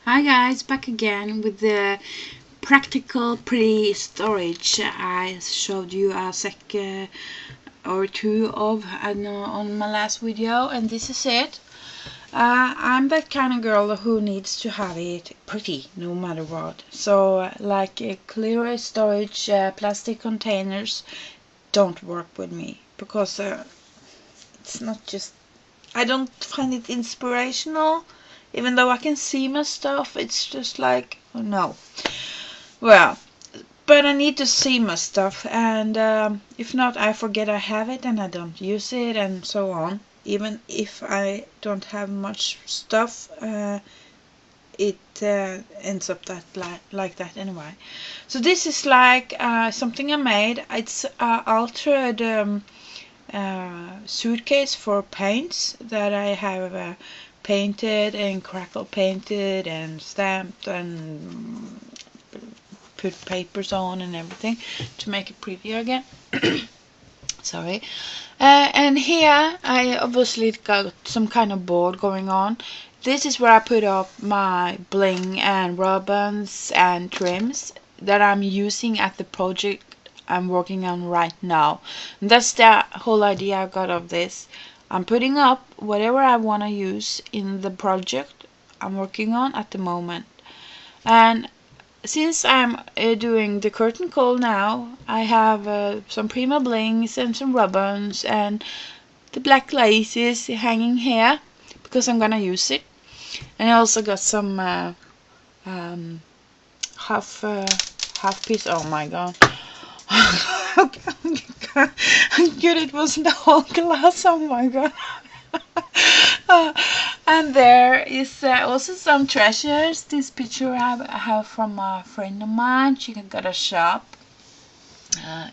Hi guys, back again with the practical pretty storage I showed you a sec or two of on my last video, and this is it. I'm that kind of girl who needs to have it pretty no matter what. So like clear storage plastic containers don't work with me because it's not just, I don't find it inspirational. Even though I can see my stuff, it's just like, oh no. Well, but I need to see my stuff, and if not, I forget I have it and I don't use it, and so on. Even if I don't have much stuff, it ends up that like that anyway. So this is like something I made. It's altered suitcase for paints that I have painted and crackle painted and stamped and put papers on and everything to make it prettier again. Sorry. And here I obviously got some kind of board going on. This is where I put up my bling and ribbons and trims that I'm using at the project I'm working on right now. And that's the whole idea I got of this. I'm putting up whatever I want to use in the project I'm working on at the moment. And since I'm doing the curtain call now, I have some Prima blings and some ribbons and the black laces hanging here because I'm gonna use it. And I also got some half piece. Oh my god. How good it was in the whole glass. Oh my god. And there is also some treasures. This picture I have from a friend of mine. She got a shop,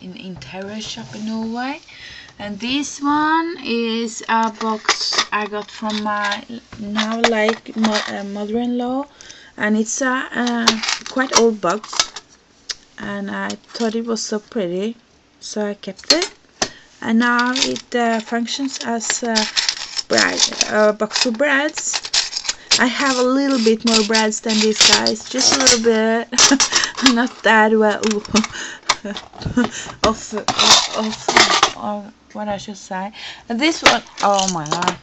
in interior shop in Norway. And this one is a box I got from my now like mother-in-law, and it's a quite old box, and I thought it was so pretty, so I kept it. And now it functions as a box of breads. I have a little bit more breads than these guys, just a little bit. Not that well of what I should say. And this one, oh my god,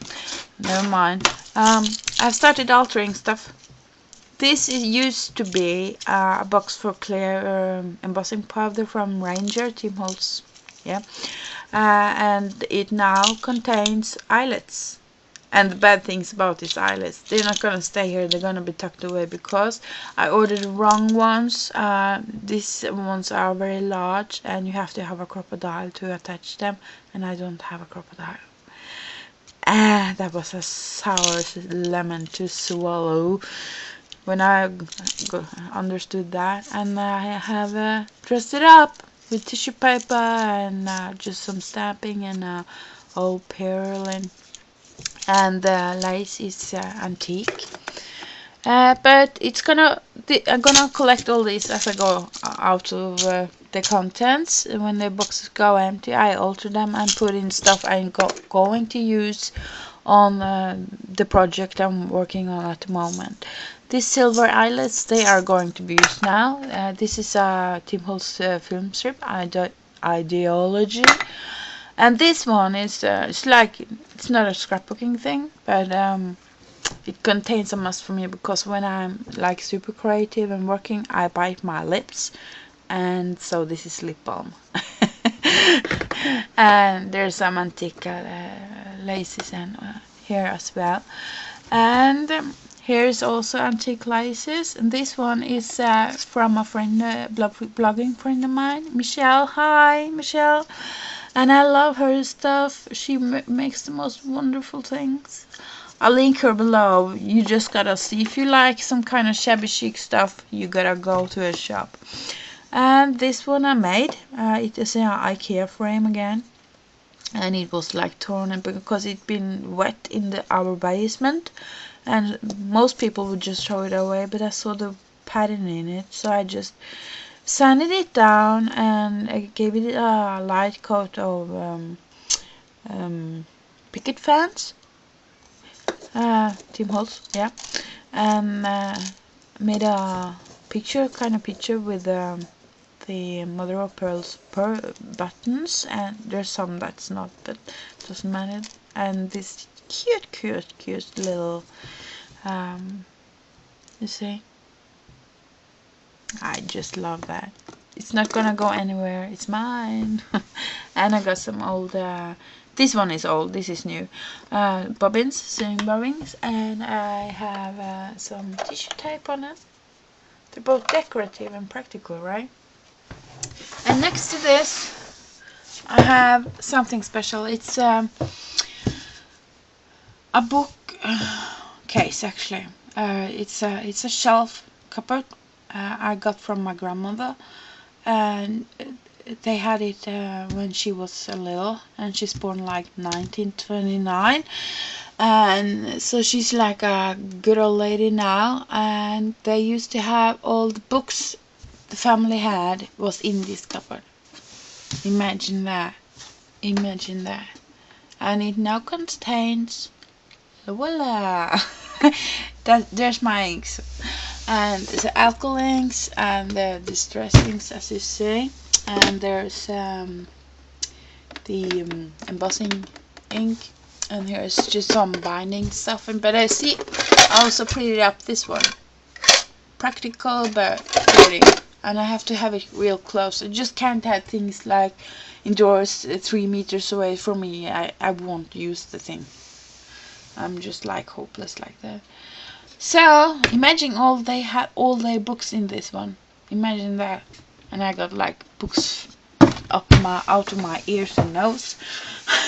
never mind. I've started altering stuff. This used to be a box for clear embossing powder from Ranger Tim Holtz, yeah, and it now contains eyelets. And the bad things about these eyelets, they're not gonna stay here, they're gonna be tucked away because I ordered the wrong ones. These ones are very large and you have to have a crocodile to attach them, and I don't have a crocodile. That was a sour lemon to swallow when I understood that. And I have dressed it up with tissue paper and just some stamping and old pearl, and the lace is antique. But I'm gonna collect all these as I go out of the contents. When the boxes go empty, I alter them and put in stuff I'm going to use on the project I'm working on at the moment. These silver eyelets, they are going to be used now. This is a Tim Holtz film strip, Ideology. And this one is it's not a scrapbooking thing, but it contains a must for me because when I'm like super creative and working, I bite my lips, and so this is lip balm. And there's some antique laces and here as well, and here's also antique laces. And this one is from a friend, blogging friend of mine, Michelle. Hi, Michelle. And I love her stuff. She makes the most wonderful things. I'll link her below. You just gotta see. If you like some kind of shabby chic stuff, you gotta go to her shop. And this one I made. It is an IKEA frame again. And it was like torn because it's been wet in our basement. And most people would just throw it away, but I saw the pattern in it, so I just sanded it down and I gave it a light coat of picket fence, Tim Holtz, yeah, and made a picture, kind of picture with the mother of pearls buttons, and there's some that's not, but doesn't matter. And this cute little you see, I just love that. It's not gonna go anywhere, it's mine. And I got some old this one is old, this is new, bobbins, sewing bobbins, and I have some tissue tape on it. They're both decorative and practical, right? And next to this I have something special. It's a book case, actually. It's a shelf cupboard I got from my grandmother, and they had it when she was little, and she's born like 1929, and so she's like a good old lady now. And they used to have all the books the family had was in this cupboard. Imagine that. Imagine that. And it now contains, voila, there's my inks, and the alcohol inks and the distress inks, as you see, and there's the embossing ink, and here's just some binding stuff. But I see I also prettied up this one, practical but pretty, and I have to have it real close. I just can't have things like indoors 3 meters away from me. I won't use the thing. I'm just like hopeless like that. So imagine they had all their books in this one. Imagine that. And I got like books out of my ears and nose.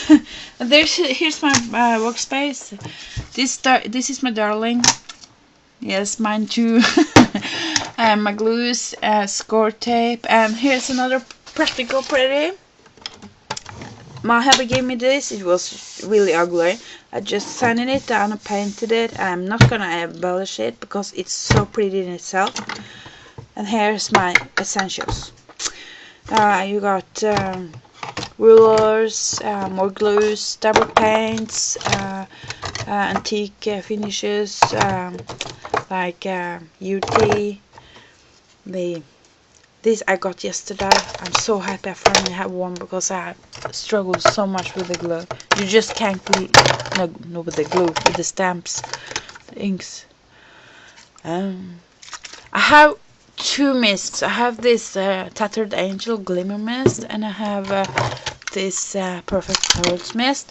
And here's my workspace. This is my darling. Yes, mine too. And my glues, score tape, and here's another practical pretty. My hubby gave me this. It was really ugly. I just sanded it down and painted it. I'm not gonna embellish it because it's so pretty in itself. And here's my essentials. You got rulers, more glues, double paints, antique finishes, like UT. This I got yesterday. I'm so happy I finally have one because I struggled so much with the glue. You just can't glue, no, with the glue, with the stamps, the inks. I have 2 mists. I have this Tattered Angel Glimmer Mist, and I have this Perfect Pearls Mist.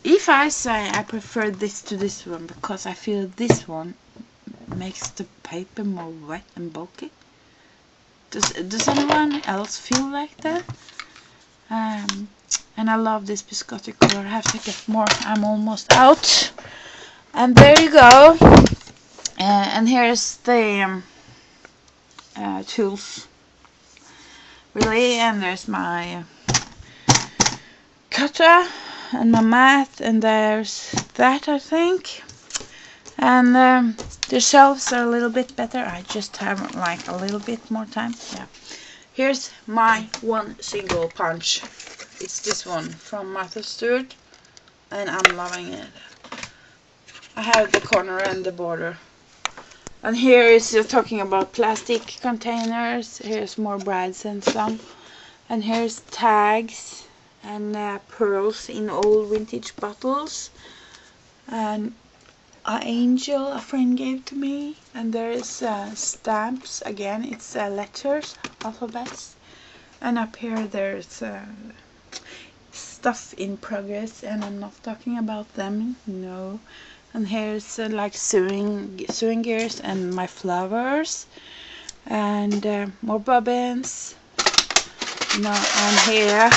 If I say I prefer this to this one because I feel this one makes the paper more wet and bulky. Does anyone else feel like that? And I love this biscotti color. I have to get more. I'm almost out. And there you go. And here's the tools. Really, and there's my cutter and my mat, and there's that, I think. And the shelves are a little bit better. I just have like a little bit more time. Yeah. Here's my one single punch. It's this one from Martha Stewart, and I'm loving it. I have the corner and the border. And here is talking about plastic containers. Here's more brads and some. And here's tags and pearls in old vintage bottles. And an angel a friend gave to me. And there is stamps. Again, it's letters, alphabets. And up here there's stuff in progress. And I'm not talking about them, no. And here's like sewing gears and my flowers, and more bobbins. And here,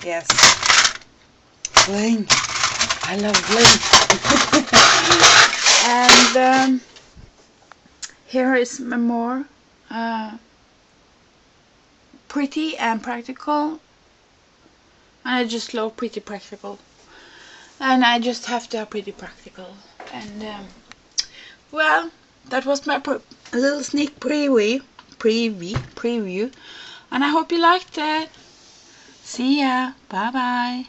yes, bling. I love bling. And here is more pretty and practical. And I just love pretty practical. And I just have to have pretty practical. And well, that was my little sneak preview. And I hope you liked it. See ya. Bye bye.